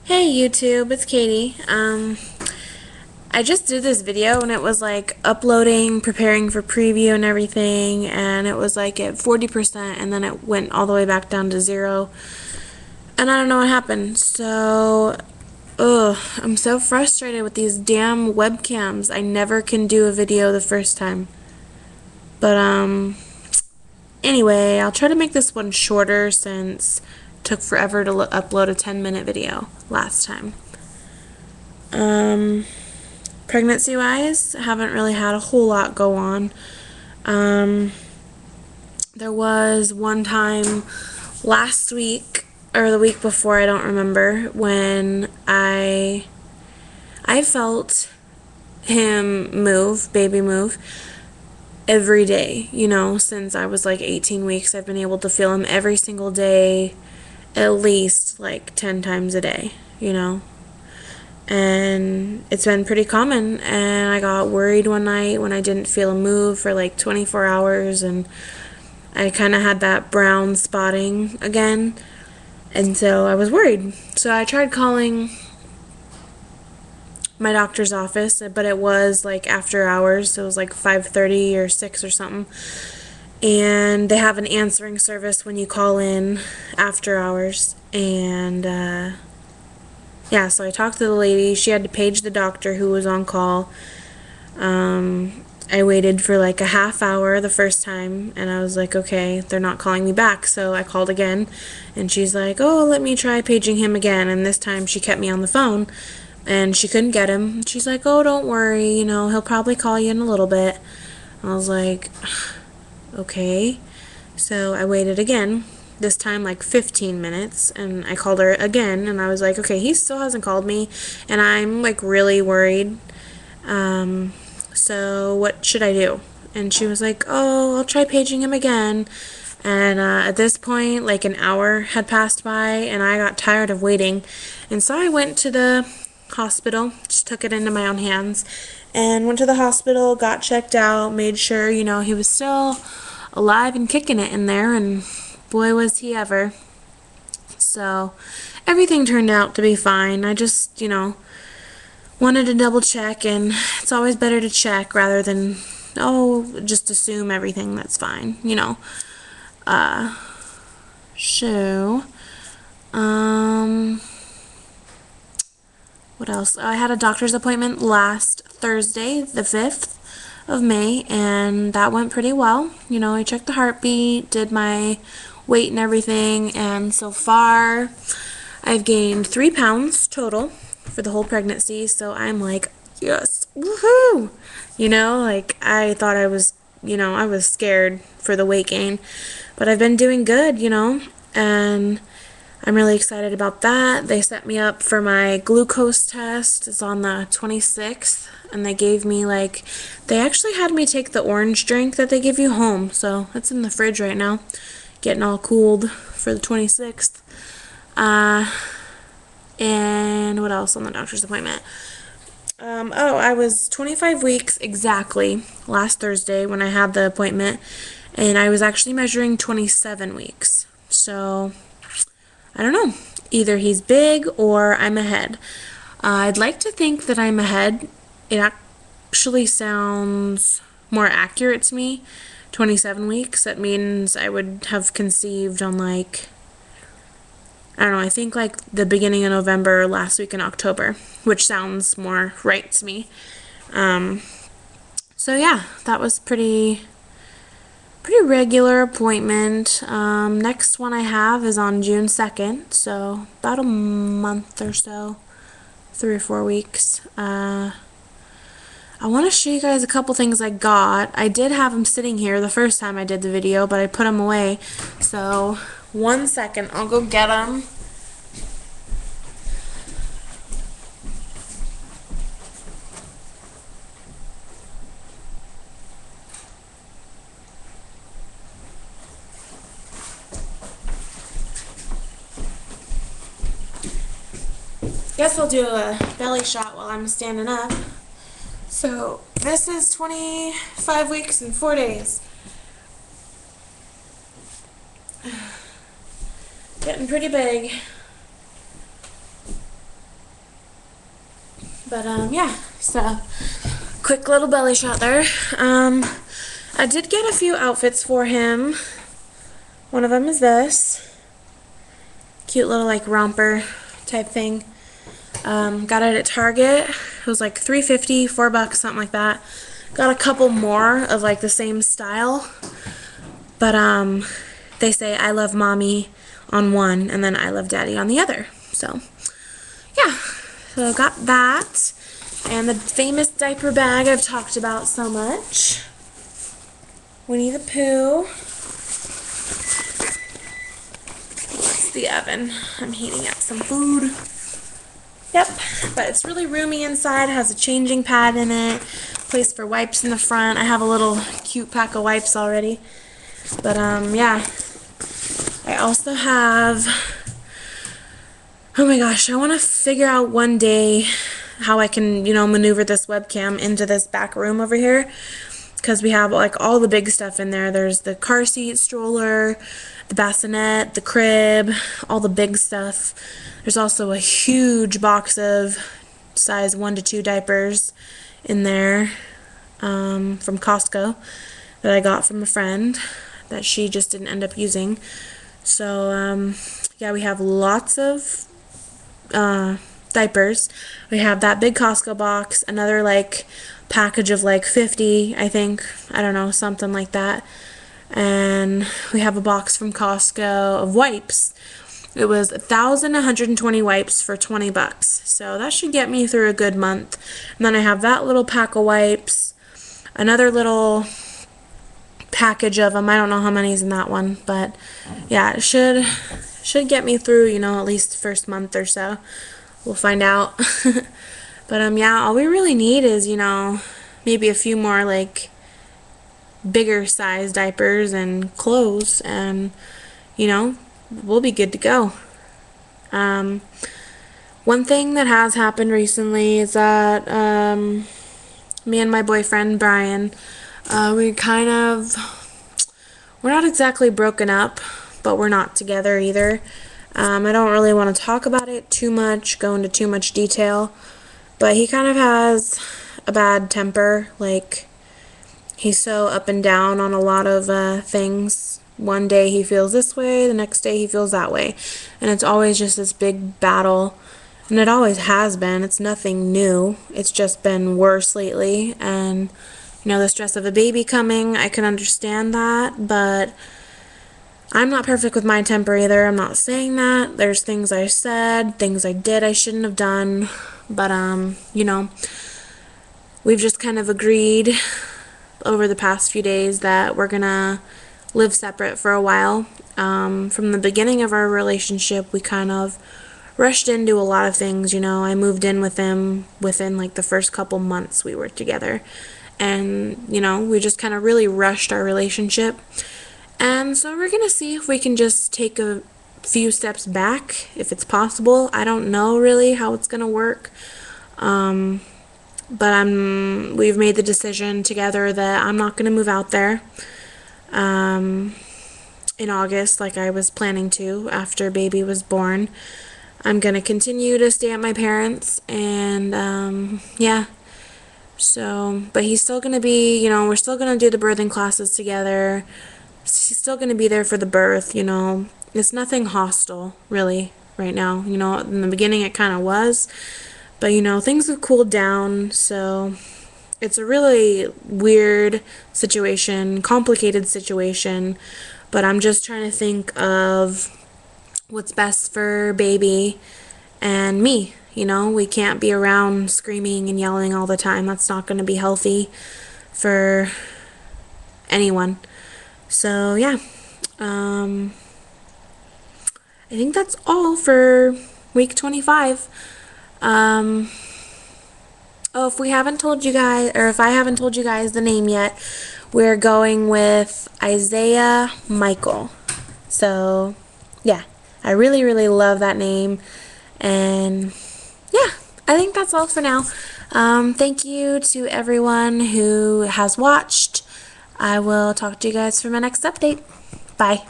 Hey YouTube, it's Katie. I just did this video and it was like uploading, preparing for preview and everything, and it was like at 40% and then it went all the way back down to 0. And I don't know what happened. So, I'm so frustrated with these damn webcams. I never can do a video the first time. But anyway, I'll try to make this one shorter since it took forever to upload a 10-minute video last time. Pregnancy-wise, haven't really had a whole lot go on. There was one time last week, or the week before, I don't remember, when I felt him move, baby move, every day, since I was like 18 weeks. I've been able to feel him every single day, at least like 10 times a day, and it's been pretty common. And I got worried one night when I didn't feel a move for like 24 hours, and I kind of had that brown spotting again, and so I was worried. So I tried calling my doctor's office, but it was like after hours, so it was like 5:30 or 6 or something, and they have an answering service when you call in after hours. And yeah, so I talked to the lady. She had to page the doctor who was on call. I waited for like a half hour the first time, and I was like, okay, they're not calling me back. So I called again, and she's like, oh, let me try paging him again. And this time she kept me on the phone, and she couldn't get him. She's like, oh, don't worry, he'll probably call you in a little bit. I was like, okay. So I waited again, this time like 15 minutes, and I called her again, and I was like, okay, he still hasn't called me, and I'm like really worried. So what should I do? And she was like, oh, I'll try paging him again. And at this point, like an hour had passed by, and I got tired of waiting. And so I went to the hospital, just took it into my own hands, and went to the hospital, got checked out, made sure, he was still alive and kicking it in there, and boy was he ever. So everything turned out to be fine. I just, wanted to double check, and it's always better to check rather than, just assume everything that's fine, So, what else? I had a doctor's appointment last Thursday, the 5th of May, and that went pretty well. I checked the heartbeat, did my weight and everything, and so far I've gained 3 pounds total for the whole pregnancy, so I'm like, yes, woohoo! Like I thought I was, I was scared for the weight gain, but I've been doing good, and I'm really excited about that. They set me up for my glucose test. It's on the 26th, and they gave me they actually had me take the orange drink that they give you home, so it's in the fridge right now, getting all cooled for the 26th. And what else on the doctor's appointment? I was 25 weeks exactly last Thursday when I had the appointment, and I was actually measuring 27 weeks. So, I don't know. Either he's big or I'm ahead. I'd like to think that I'm ahead. It actually sounds more accurate to me. 27 weeks. That means I would have conceived on I don't know, I think the beginning of November or last week in October, which sounds more right to me. So yeah, that was pretty regular appointment. Next one I have is on June 2nd, so about a month or so, 3 or 4 weeks. I want to show you guys a couple things I got. I did have them sitting here the first time I did the video, but I put them away. So, 1 second, I'll go get them. Guess I'll do a belly shot while I'm standing up. So, this is 25 weeks and 4 days. Getting pretty big. But yeah, so quick little belly shot there. I did get a few outfits for him. One of them is this cute little like romper type thing. Got it at Target. It was like $3.50, $4, something like that. Got a couple more of like the same style, but they say I love mommy on one and then I love daddy on the other. So yeah, so got that, and the famous diaper bag I've talked about so much. Winnie the Pooh. It's the oven. I'm heating up some food. Yep, but it's really roomy inside. It has a changing pad in it, place for wipes in the front. I have a little cute pack of wipes already. But yeah, I also have, oh my gosh, I want to figure out one day how I can, you know, maneuver this webcam into this back room over here, because we have like all the big stuff in there. There's the car seat, stroller, the bassinet, the crib, all the big stuff. There's also a huge box of size 1 to 2 diapers in there from Costco that I got from a friend that she just didn't end up using. So yeah, we have lots of diapers. We have that big Costco box, another like package of like 50, I think, I don't know, something like that. And we have a box from Costco of wipes. It was 1,120 wipes for $20, so that should get me through a good month. And then I have that little pack of wipes, another little package of them. I don't know how many's in that one, but yeah, it should get me through, you know, at least the first month or so. We'll find out. But yeah, all we really need is, you know, maybe a few more like bigger size diapers and clothes, and you know, we'll be good to go. One thing that has happened recently is that me and my boyfriend Brian, we're not exactly broken up, but we're not together either. I don't really want to talk about it too much, go into too much detail, but he kind of has a bad temper. Like, he's so up and down on a lot of things. One day he feels this way, the next day he feels that way. And it's always just this big battle. And it always has been. It's nothing new. It's just been worse lately. And, you know, the stress of a baby coming, I can understand that. But I'm not perfect with my temper either. I'm not saying that. There's things I said, things I did I shouldn't have done. But, you know, we've just kind of agreed over the past few days that we're gonna live separate for a while. From the beginning of our relationship, we kind of rushed into a lot of things, you know. I moved in with him within like the first couple months we were together. And, you know, we just kind of really rushed our relationship. And so we're gonna see if we can just take a few steps back, if it's possible. I don't know really how it's gonna work. But we've made the decision together that I'm not going to move out there in August like I was planning to after baby was born. I'm going to continue to stay at my parents', and yeah. So, but he's still going to be, you know, we're still going to do the birthing classes together. He's still going to be there for the birth, you know. It's nothing hostile, really, right now. You know, in the beginning it kind of was. But, you know, things have cooled down, so it's a really weird situation, complicated situation, but I'm just trying to think of what's best for baby and me. You know, we can't be around screaming and yelling all the time. That's not going to be healthy for anyone. So, yeah. I think that's all for week 25. Oh, if we haven't told you guys, or if I haven't told you guys the name yet, we're going with Isaiah Michael. So, yeah, I really, really love that name. And, yeah, I think that's all for now. Thank you to everyone who has watched. I will talk to you guys for my next update. Bye.